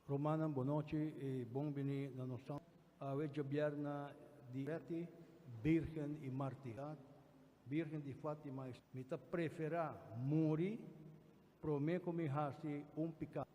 Romanan Bonochi e Bonbini na noção a Vejabierna di Reti, Virgen e Martirat, Virgen di Fátima, mita prefera muri, prome come hasi pecado.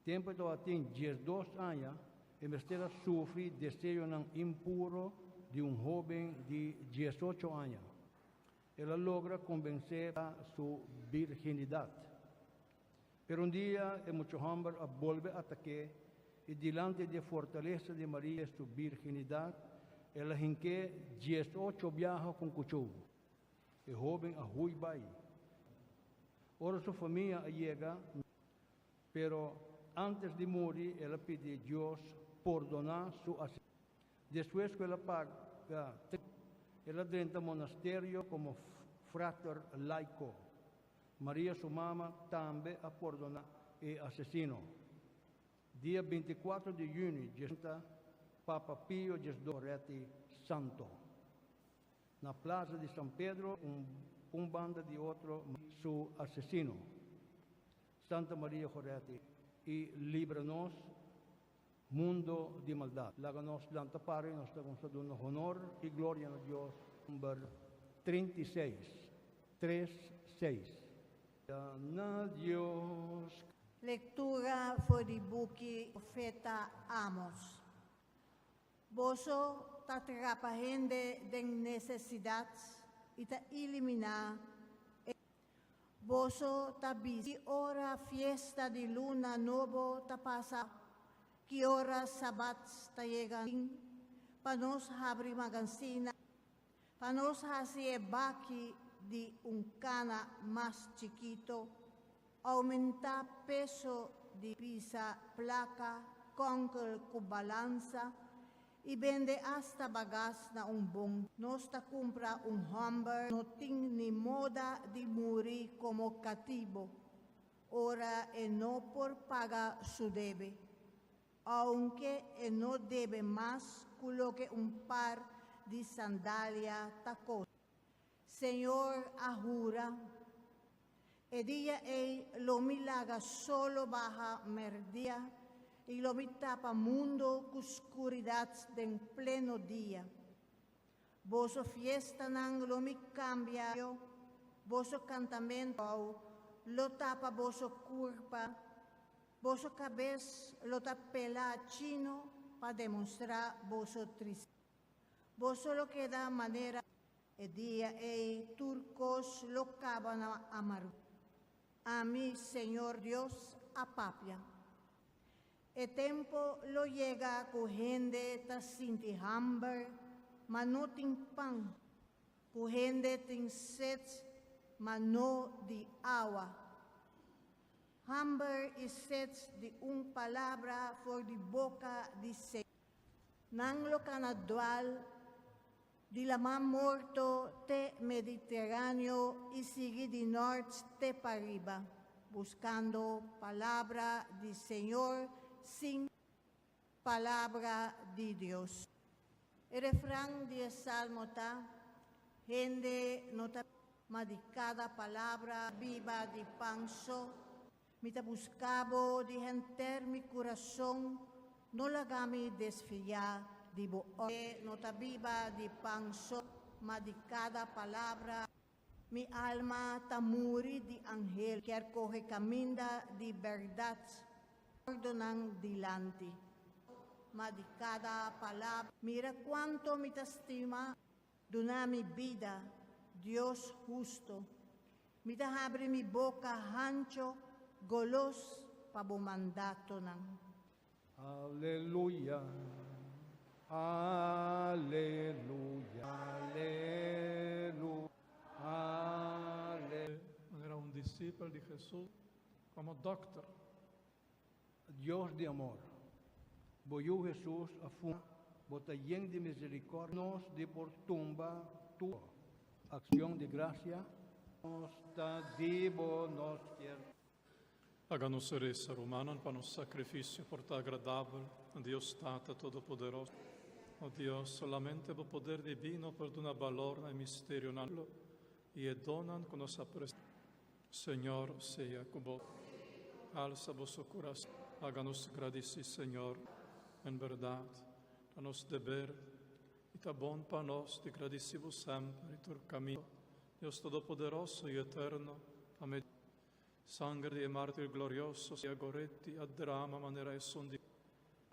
Tempo do atin 12 anos, e mestera sofre desejo não impuro de jovem de 18 anos. Ela logra convencer a sua virginidade. Pero dia, é muito hambre a volver a ataque e diante da fortaleza de Maria, sua virginidade, ela hinque 18 viaja com cuchillo. E jovem a huibai. Ora sua família chega, pero antes de morir, ela pede a Deus perdonar sua assassino. Depois que ela paga, ela entra no monastério como frater laico. Maria, sua mama, também a perdonar e assassino. Dia 24 de junho, Papa Pio XII Santo. Na Plaza de São Pedro, banda de outro, seu assassino. Santa Maria Goretti, e livra-nos mundo de maldade. Laga-nos lanta pare, nós estamos dando honor e glória a Deus. Número 36, 3:6. Na Deus. Lectura for the book Profeta Amos. Boso tatrapahende den necessidades e ta eliminar. Boso tabisi ora fiesta di luna novo ta pasa. Que ora sabats ta llegan. Panos habri magansina. Panos hasi baki di un cana más chiquito. Aumenta peso di pisa placa con balanza y vende hasta bagas na un bong. Nosta compra un hamburger, no ting ni moda di muri como cativo. Ora e no por paga su debe. Aunque e no debe más culo que un par di sandalia tacos. Señor ajura, e dia lo milaga solo baja merdia y lo mi tapa mundo oscuridad en pleno día. Voso fiesta nang lo mi cambia, voso cantamento lo tapa voso curpa, voso cabez lo tapela chino para demostrar voso triste. Voso lo que da manera, e dia turcos lo caban a amar. A mí, Señor Dios, apapia. El tiempo lo llega cogiendo ta sinti hambre, ma no tin pan. Cogiendo tin sed, ma no di agua. Hambre y sed de un palabra for di boca di se. Nang lo canadual, di la man morto te Mediterráneo y sigue di norte te pariba, buscando palabra di Señor sin palabra di Dios. El refrán di Salmo ta, gente nota ma di cada palabra viva di panso, mita buscabo di enter mi corazón, no la gami desfiar. Di nota viva di panso, ma di cada palabra, mi alma tamuri di angel, que coge caminda di verdad, ordonan dilanti. Ma di cada palabra, mira cuánto mi estima, dona mi vida, Dios justo. Mita abre mi boca ancho, golos, pabomandato nan. Aleluya. Aleluya, aleluya, aleluya. Era un discípulo de Jesús como doctor. Dios de amor, voyou Jesús a funda, bota lleno de misericordia, nos de por tumba tu acción de gracia, nos da divo, nos quiere. Háganos ser humano para nos sacrificio por ta agradable a Dios Tata Todopoderoso. Oh Dios, solamente por poder divino perdona valor e misterio nallo y donan con nos Señor sea con vos. Alza vuestro corazón. Háganos gratis, Señor, en verdad, danos deber, y tabón panos de gradisibus semper, y tur camino, Dios Todopoderoso y Eterno, amén. Sangre de mártir gloriosos y agoretti, ad drama manera e sondi,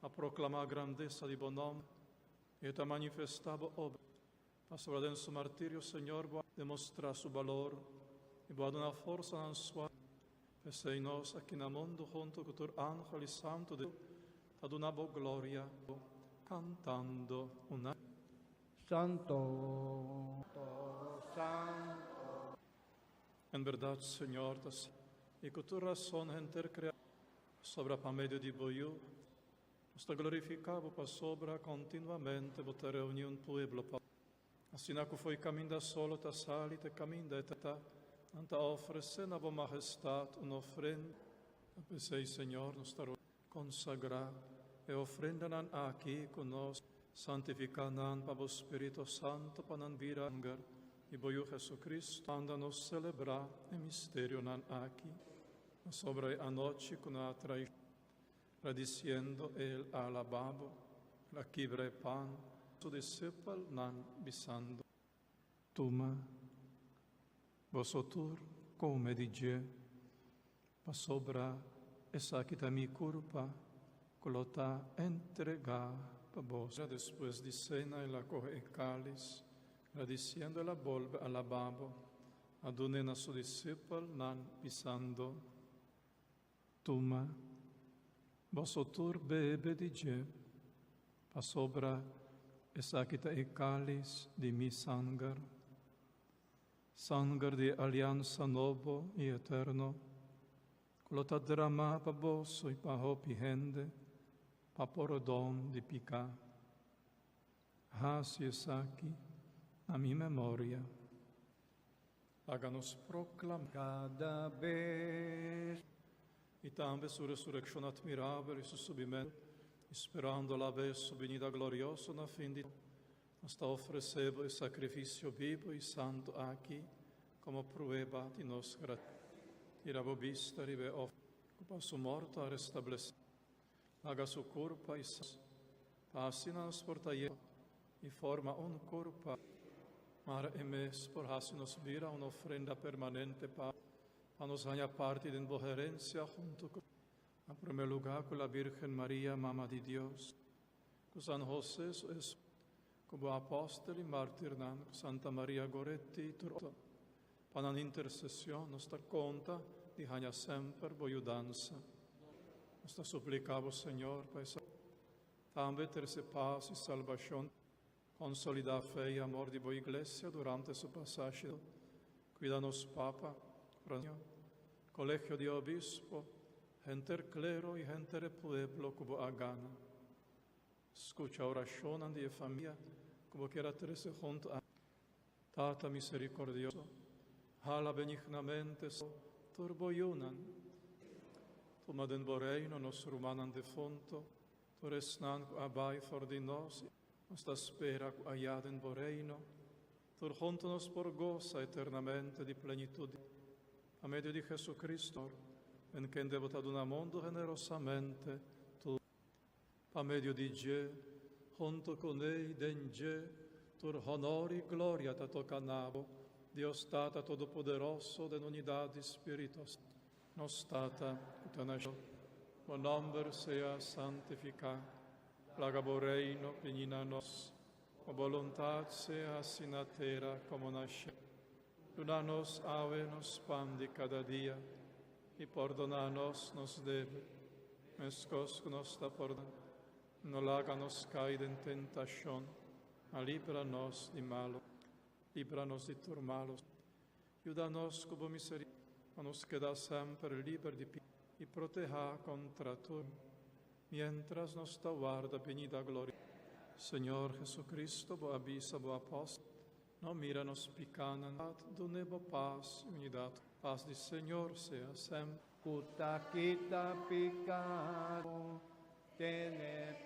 a proclamar grandeza di bonom, et a manifestabo obra, a sobre den su martirio, Señor, demostra su valor, y boa una forza nan sua, e sei nos aquí na mondo junto con tur angeli santo de ad una bo gloria, cantando una Santo, Santo. en verdad, Señor, y con tu razón enter crea sobra pa medio di voiu, nos te glorificavo pa sobra continuamente vota reunión pueblo pa. Así nacu foi camin da solo ta sali te camin da etata, anta ofrece na vo majestad una ofrenda, a pesei, Señor, nos te consagrar e ofrendanan aquí con nos, santificanan pa vo Spirito Santo panan viranger, y voiu Jesucristo anda nos celebrar e misterio nan aquí. Nos sobre anoche con la traición, radiciendo el alababo, la quibre pan, su discípulo nan bisando. Tuma, vosotur, come dice, pa sobra esa quita mi culpa, colota entrega pa vos. Después de cena, el acoge el cáliz, radiciendo la volve alababo, adunen a su discípulo nan bisando. Tuma, vosotur bebe dice, pa sobra esacita e cáliz de mi sangar de alianza novo y eterno, colota drama pa vos y pa hopi hende, pa porodom di pica. Hasi esaki a mi memoria. Háganos proclamar Cada vez y también su resurrección admirable y su subimiento, esperando la vez su venida gloriosa na fin de hasta ofrecebo el sacrificio vivo y santo aquí como prueba de nos gratitud. Y la vista ribe ocupa su morto a restablecer, haga su culpa y así nos portaye y forma un culpa, mar emes por así nos vira una ofrenda permanente para nos haya parte de invojerencia junto con, en primer lugar, con la Virgen María, Mamá de Dios, con San José, como apóstol y mártir, con Santa María Goretti, para la intercesión, nos da conta de haya sempre boiudanza. Nos da suplicavo, Señor, para esa también terse paz y salvación, consolidar fe y amor de boa iglesia durante su pasaje. Cuídanos, Papa, Colegio de Obispo, gente clero y gente de pueblo como agana. Escucha oración de familia como quiera terse junto a Tata misericordioso, hala benignamente turboiunan, tuma den boreino nos rumanan defunto, turesnan abai for di nos spera allá den boreino, tur junto nos por goza eternamente di plenitud, a medio di Jesucristo, en quien devotado un mondo generosamente, tu, a medio di Je, junto con ei den Je, tur honor y gloria te tocanavo, Dios Tata Todopoderoso, de unidad de Espíritus, nos Tata, tu nombre sea santificado, plagabo reino, venina nos, o voluntad sea así na terra como na cielo. Danos ave nos pan de cada día, y perdona-nos nos debe, mescos que nos da perdón, no láganos caer en tentación, líbranos de malo, líbranos de turmalos, ayúdanos como misericordia, a nos quedar siempre libre de pecado, y proteja contra todo, mientras nos da guarda venida gloria. Señor Jesucristo, boa avisa, boa apóstol, no míranos picanan, donebo paz, unidad, paz del Señor sea siempre. puta quita pecado, tiene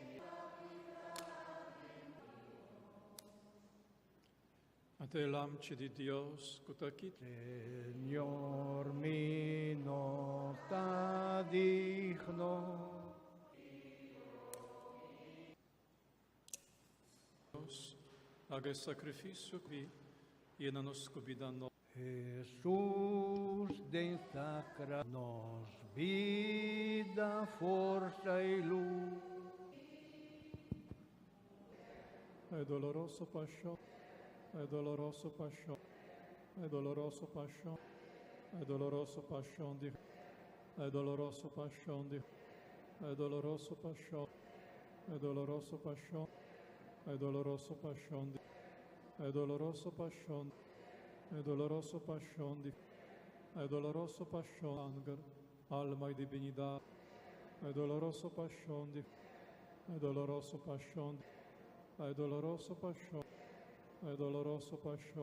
A te lamci di Dios, cuta quita, Señor mío, no está digno paga e sacrifício e na nos cubida no. Jesus den sacra nos vida, força e luz. È doloroso pasciò, è doloroso pasciò, è doloroso pasciò, è doloroso pasciò di, è doloroso pasciò di, è doloroso pasciò, è doloroso pasciò, è doloroso pasciò di, è doloroso pasciò, è doloroso pasciò di, è doloroso pasciò anger, alma e divinità, è doloroso pasciò di, è doloroso pasciò di, è doloroso pasciò, è doloroso pasciò,